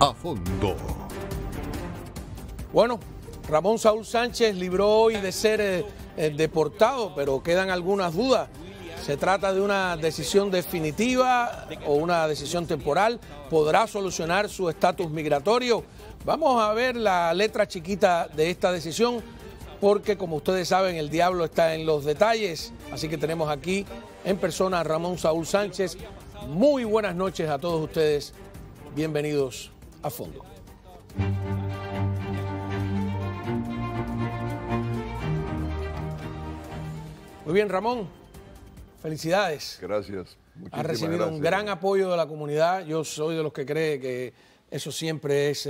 A fondo. Bueno, Ramón Saúl Sánchez libró hoy de ser deportado, pero quedan algunas dudas. ¿Se trata de una decisión definitiva o una decisión temporal? ¿Podrá solucionar su estatus migratorio? Vamos a ver la letra chiquita de esta decisión, porque como ustedes saben, el diablo está en los detalles. Así que tenemos aquí en persona a Ramón Saúl Sánchez. Muy buenas noches a todos ustedes. Bienvenidos a Fondo. Muy bien, Ramón. Felicidades. Gracias. Ha recibido un gran apoyo de la comunidad. Yo soy de los que cree que eso siempre es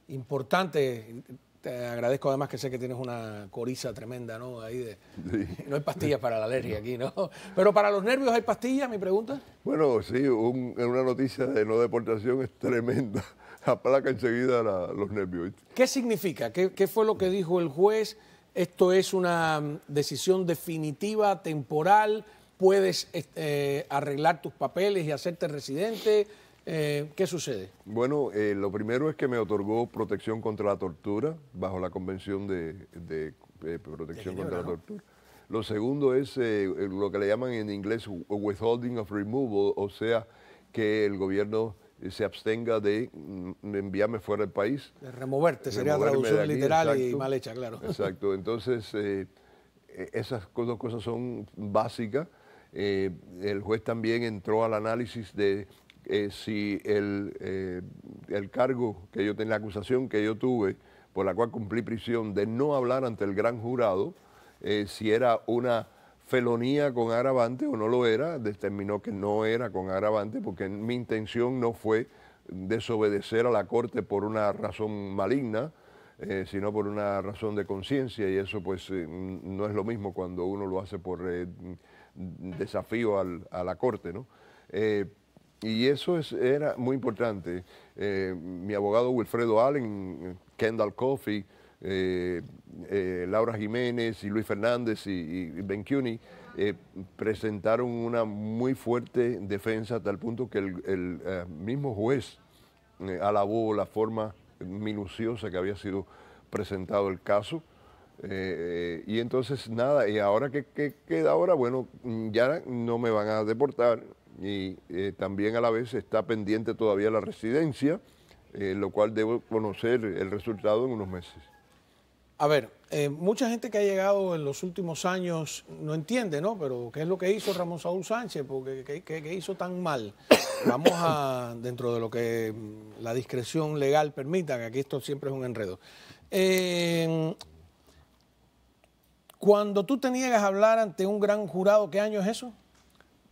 importante. Te agradezco además que sé que tienes una coriza tremenda, ¿no? Ahí sí. No hay pastillas para la alergia aquí, ¿no? Pero para los nervios hay pastillas, mi pregunta. Bueno, sí, una noticia de no deportación es tremenda. Aplaca enseguida los nervios. ¿Qué significa? ¿Qué fue lo que dijo el juez? ¿Esto es una decisión definitiva, temporal? ¿Puedes arreglar tus papeles y hacerte residente? ¿Qué sucede? Bueno, lo primero es que me otorgó protección contra la tortura bajo la Convención de Protección contra la Tortura. Lo segundo es lo que le llaman en inglés withholding of removal, o sea, que el gobierno se abstenga de enviarme fuera del país. De removerte, sería traducción literal, exacto, y mal hecha, claro. Exacto, entonces esas dos cosas son básicas. El juez también entró al análisis de si el cargo que yo tenía, la acusación que yo tuve, por la cual cumplí prisión, de no hablar ante el gran jurado, si era una felonía con agravante o no lo era. Determinó que no era con agravante, porque mi intención no fue desobedecer a la corte por una razón maligna, sino por una razón de conciencia, y eso pues no es lo mismo cuando uno lo hace por desafío a la corte, ¿no? Y eso era muy importante. Mi abogado Wilfredo Allen, Kendall Coffey, Laura Jiménez y Luis Fernández y Ben Cuny presentaron una muy fuerte defensa, a tal punto que el mismo juez alabó la forma minuciosa que había sido presentado el caso. Y entonces nada, y ahora ¿qué queda ahora? Bueno, ya no me van a deportar, y también a la vez está pendiente todavía la residencia, lo cual debo conocer el resultado en unos meses. A ver, mucha gente que ha llegado en los últimos años no entiende, ¿no? Pero ¿qué es lo que hizo Ramón Saúl Sánchez? Porque ¿qué hizo tan mal? Vamos a, dentro de lo que la discreción legal permita, que aquí esto siempre es un enredo. Cuando tú te niegas a hablar ante un gran jurado, ¿qué año es eso?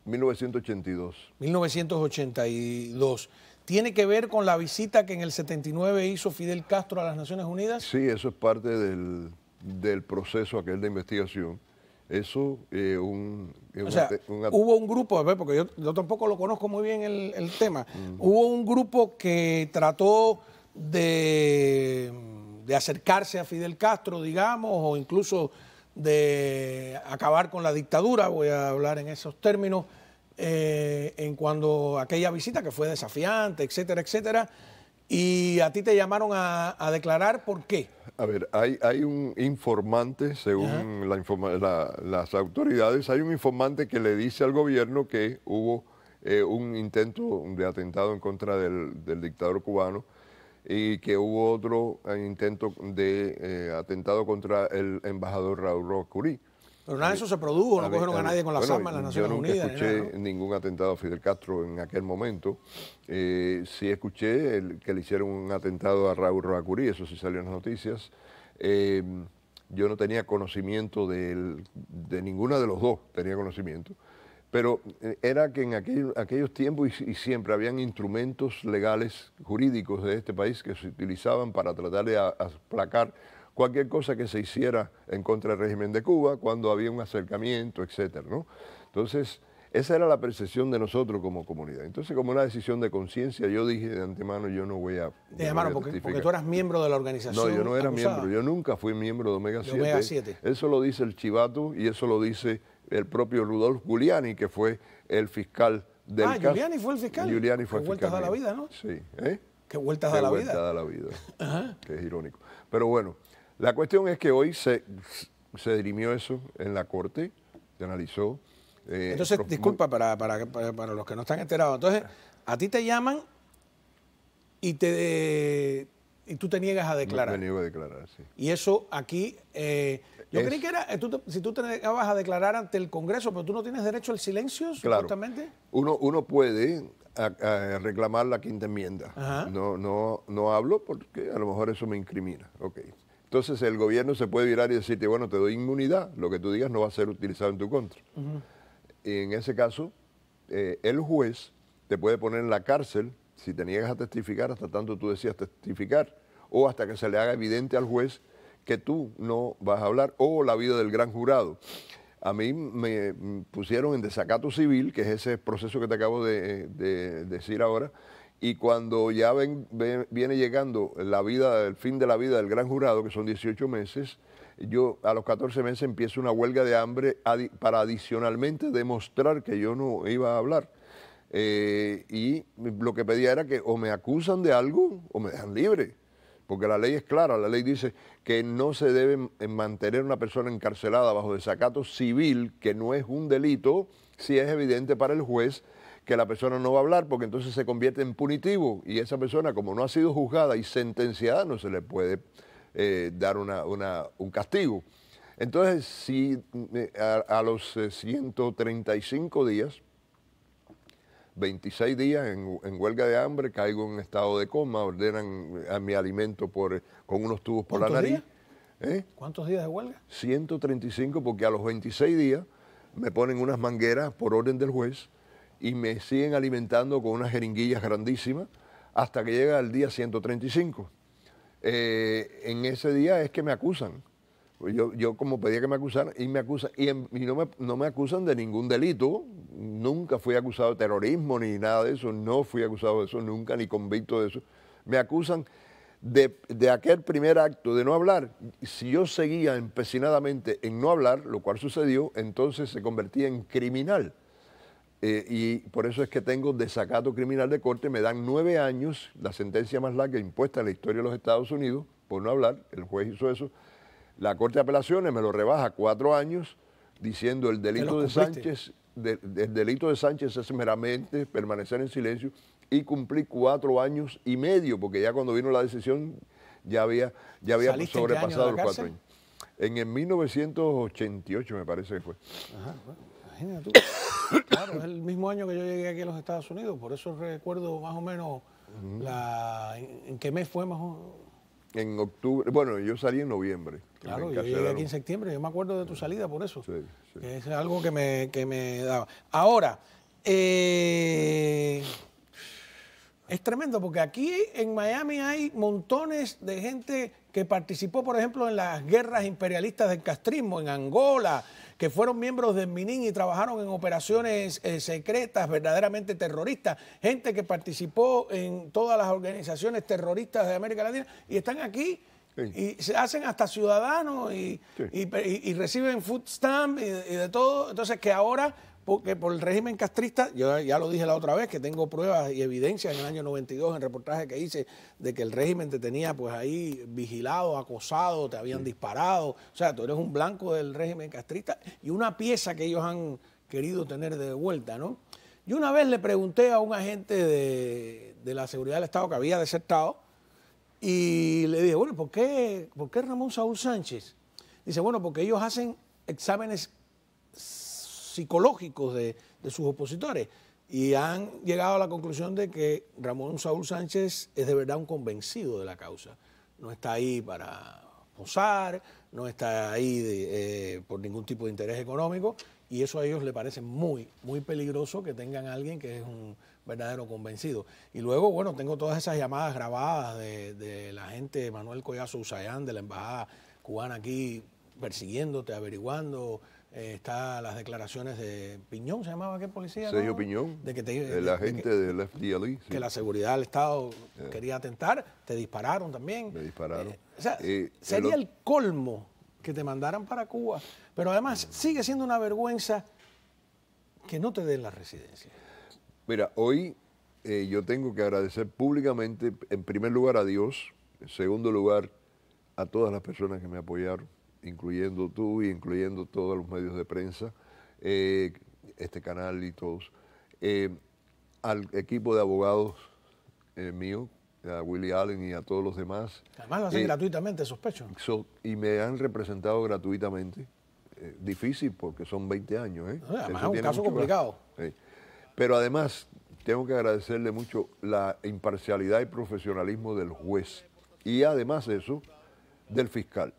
1982. 1982. ¿Tiene que ver con la visita que en el 79 hizo Fidel Castro a las Naciones Unidas? Sí, eso es parte del proceso aquel de investigación. Eso, hubo un grupo, a ver, porque yo tampoco lo conozco muy bien el tema, hubo un grupo que trató de acercarse a Fidel Castro, digamos, o incluso de acabar con la dictadura, voy a hablar en esos términos, en cuando aquella visita que fue desafiante, etcétera, etcétera, y a ti te llamaron a declarar, ¿por qué? A ver, hay un informante, según las autoridades, hay un informante que le dice al gobierno que hubo un intento de atentado en contra del dictador cubano, y que hubo otro intento de atentado contra el embajador Raúl Roa Curí. Pero nada de eso se produjo, no cogieron a nadie con las armas en las Naciones Unidas. Yo nunca escuché ningún atentado a Fidel Castro en aquel momento. Sí escuché que le hicieron un atentado a Raúl Roa Curí, eso sí salió en las noticias. Yo no tenía conocimiento de ninguna de los dos, tenía conocimiento. Pero era que en aquellos tiempos y siempre habían instrumentos legales, jurídicos de este país que se utilizaban para tratar de aplacar cualquier cosa que se hiciera en contra del régimen de Cuba, cuando había un acercamiento, etcétera, ¿no? Entonces, esa era la percepción de nosotros como comunidad. Entonces, como una decisión de conciencia, yo dije de antemano, yo no voy a... Te llamaron porque tú eras miembro de la organización. No, yo no era acusada. Miembro, yo nunca fui miembro de Omega 7. Omega 7. Eso lo dice el chivato y eso lo dice el propio Rudolf Giuliani, que fue el fiscal del caso. Giuliani fue el fiscal. Giuliani fue el fiscal. Vueltas a la vida, ¿no? Sí. Qué vueltas da la vida. Vuelta da la vida. Que es irónico. Pero bueno, la cuestión es que hoy se dirimió eso en la Corte, se analizó. Entonces, disculpa, para los que no están enterados, entonces, a ti te llaman y tú te niegas a declarar. Me niego a declarar, sí. Y eso aquí, yo creí que era, si tú te negabas a declarar ante el Congreso, pero tú no tienes derecho al silencio, supuestamente. Claro, uno puede reclamar la quinta enmienda. No hablo porque a lo mejor eso me incrimina. Okay. Entonces el gobierno se puede virar y decirte, bueno, te doy inmunidad, lo que tú digas no va a ser utilizado en tu contra. Y en ese caso, el juez te puede poner en la cárcel si te niegas a testificar hasta tanto tú decidas testificar, o hasta que se le haga evidente al juez que tú no vas a hablar, o la vida del gran jurado. A mí me pusieron en desacato civil, que es ese proceso que te acabo de decir ahora, y cuando ya viene llegando el fin de la vida del gran jurado, que son 18 meses, yo a los 14 meses empiezo una huelga de hambre para adicionalmente demostrar que yo no iba a hablar. Y lo que pedía era que o me acusan de algo o me dejan libre, porque la ley es clara, la ley dice que no se debe mantener una persona encarcelada bajo desacato civil, que no es un delito, si es evidente para el juez que la persona no va a hablar, porque entonces se convierte en punitivo y esa persona, como no ha sido juzgada y sentenciada, no se le puede dar un castigo. Entonces, si a los 135 días, 26 días en huelga de hambre, caigo en estado de coma, ordenan a mi alimento con unos tubos por la nariz. ¿Cuántos días de huelga? 135, porque a los 26 días me ponen unas mangueras por orden del juez y me siguen alimentando con unas jeringuillas grandísimas hasta que llega el día 135. En ese día es que me acusan. Yo como pedía que me acusaran y me acusan y no me acusan de ningún delito. Nunca fui acusado de terrorismo ni nada de eso. No fui acusado de eso nunca, ni convicto de eso. Me acusan de aquel primer acto de no hablar. Si yo seguía empecinadamente en no hablar, lo cual sucedió, entonces se convertía en criminal. Y por eso es que tengo desacato criminal de corte. Me dan 9 años, la sentencia más larga impuesta en la historia de los Estados Unidos, por no hablar. El juez hizo eso. La Corte de Apelaciones me lo rebaja 4 años, diciendo el delito de Sánchez, el delito de Sánchez es meramente permanecer en silencio, y cumplí 4 años y medio, porque ya cuando vino la decisión ya había sobrepasado los 4 años. En el 1988 me parece que fue. Ajá, bueno, imagínate tú. Claro, es el mismo año que yo llegué aquí a los Estados Unidos, por eso recuerdo más o menos en qué mes fue más o menos. En octubre, bueno, yo salí en noviembre. Claro, yo llegué aquí en septiembre, yo me acuerdo de tu salida por eso. Sí. Que es algo que me daba. Ahora, es tremendo porque aquí en Miami hay montones de gente que participó, por ejemplo, en las guerras imperialistas del castrismo, en Angola, que fueron miembros del MININ y trabajaron en operaciones secretas, verdaderamente terroristas, gente que participó en todas las organizaciones terroristas de América Latina y están aquí y se hacen hasta ciudadanos y reciben food stamp y de todo. Entonces que ahora, porque por el régimen castrista, yo ya lo dije la otra vez, que tengo pruebas y evidencias en el año 92 en reportaje que hice de que el régimen te tenía pues ahí vigilado, acosado, te habían disparado. O sea, tú eres un blanco del régimen castrista y una pieza que ellos han querido tener de vuelta, ¿no? Yo una vez le pregunté a un agente de la seguridad del Estado que había desertado y le dije, bueno, ¿por qué Ramón Saúl Sánchez? Dice, bueno, porque ellos hacen exámenes psicológicos de sus opositores y han llegado a la conclusión de que Ramón Saúl Sánchez es de verdad un convencido de la causa. No está ahí para posar, no está ahí por ningún tipo de interés económico y eso a ellos les parece muy, muy peligroso que tengan a alguien que es un verdadero convencido. Y luego, bueno, tengo todas esas llamadas grabadas de la gente Manuel Collazo Usayán de la embajada cubana aquí persiguiéndote, averiguando. Está las declaraciones de Piñón, ¿se llamaba aquel policía? Sergio Piñón, el agente del FDLE. Que la seguridad del Estado quería atentar, te dispararon también. Me dispararon. O sea, sería el colmo que te mandaran para Cuba, pero además sigue siendo una vergüenza que no te den la residencia. Mira, hoy yo tengo que agradecer públicamente, en primer lugar, a Dios, en segundo lugar, a todas las personas que me apoyaron, incluyendo tú y incluyendo todos los medios de prensa, este canal y todos. Al equipo de abogados mío, a Willie Allen y a todos los demás. Además lo hacen gratuitamente, sospecho. Y me han representado gratuitamente. Difícil porque son 20 años. Además es un caso complicado. Pero además tengo que agradecerle mucho la imparcialidad y profesionalismo del juez. Y además eso, del fiscal.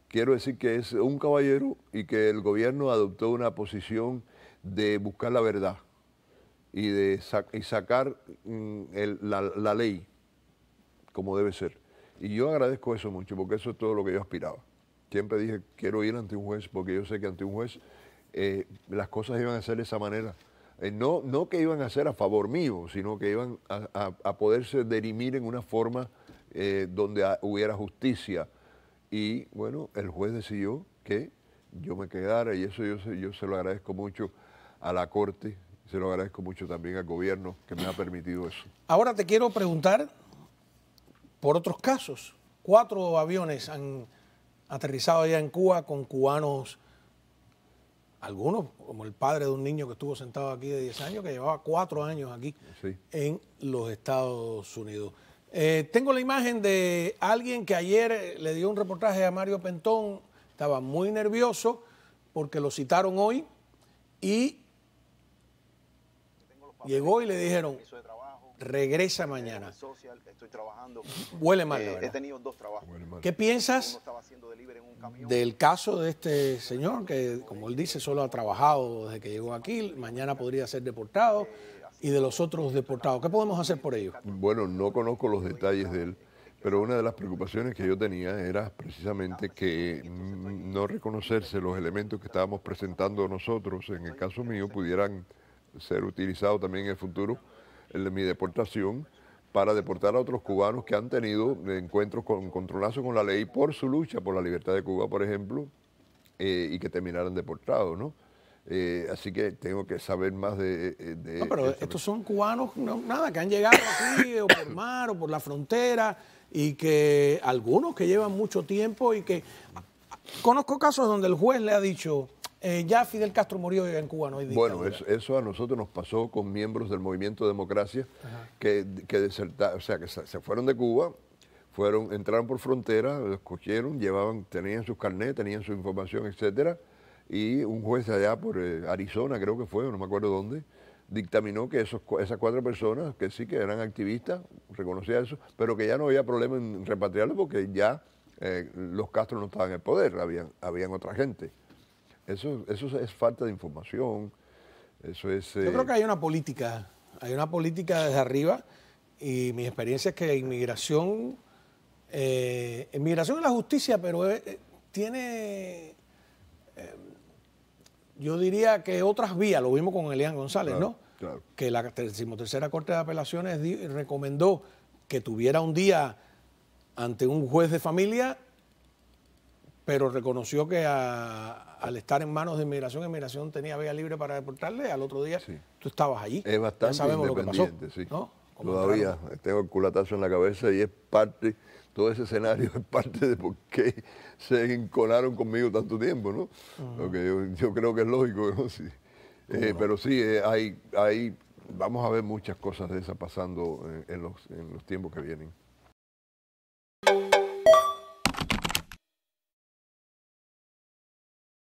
Quiero decir que es un caballero y que el gobierno adoptó una posición de buscar la verdad y de sacar la ley como debe ser. Y yo agradezco eso mucho porque eso es todo lo que yo aspiraba. Siempre dije, quiero ir ante un juez porque yo sé que ante un juez las cosas iban a ser de esa manera. No que iban a ser a favor mío, sino que iban a poderse dirimir en una forma donde hubiera justicia. Y bueno, el juez decidió que yo me quedara y eso yo se lo agradezco mucho a la Corte, se lo agradezco mucho también al gobierno que me ha permitido eso. Ahora te quiero preguntar por otros casos. 4 aviones han aterrizado allá en Cuba con cubanos, algunos, como el padre de un niño que estuvo sentado aquí de 10 años, que llevaba 4 años aquí en los Estados Unidos. Tengo la imagen de alguien que ayer le dio un reportaje a Mario Pentón, estaba muy nervioso porque lo citaron hoy y llegó y le dijeron, regresa mañana. Huele mal, la verdad. He tenido 2 trabajos. ¿Qué piensas del caso de este señor que, como él dice, solo ha trabajado desde que llegó aquí, mañana podría ser deportado, y de los otros deportados? ¿Qué podemos hacer por ellos? Bueno, no conozco los detalles de él, pero una de las preocupaciones que yo tenía era precisamente que no reconocerse los elementos que estábamos presentando nosotros, en el caso mío, pudieran ser utilizados también en el futuro, en mi deportación, para deportar a otros cubanos que han tenido encuentros con encontronazos con la ley por su lucha por la libertad de Cuba, por ejemplo, y que terminaran deportados, ¿no? Así que tengo que saber más de no, pero estos son cubanos, nada, que han llegado aquí o por mar o por la frontera, y que algunos que llevan mucho tiempo y que... Conozco casos donde el juez le ha dicho, ya Fidel Castro murió en Cuba, no hay dictadura. Bueno, eso a nosotros nos pasó con miembros del Movimiento Democracia que desertaron, o sea, que se fueron de Cuba, entraron por frontera, los cogieron, tenían sus carnets, tenían su información, etcétera, y un juez allá por Arizona, creo que fue, no me acuerdo dónde, dictaminó que esas 4 personas, que sí que eran activistas, reconocía eso, pero que ya no había problema en repatriarlos porque ya los Castro no estaban en el poder, habían otra gente. Eso es falta de información, eso es... Yo creo que hay una política desde arriba, y mi experiencia es que inmigración es la justicia, pero tiene... yo diría que otras vías, lo vimos con Elian González, claro, ¿no? Claro. Que la 13ª Corte de Apelaciones recomendó que tuviera un día ante un juez de familia, pero reconoció que al estar en manos de inmigración tenía vía libre para deportarle, al otro día tú estabas allí. Es bastante ya sabemos lo que pasó, sí. ¿no? Todavía tengo el culatazo en la cabeza y es parte, todo ese escenario es parte de por qué se encolaron conmigo tanto tiempo, ¿no? Porque yo creo que es lógico, ¿no? Sí. Pero sí, vamos a ver muchas cosas de esas pasando en los tiempos que vienen.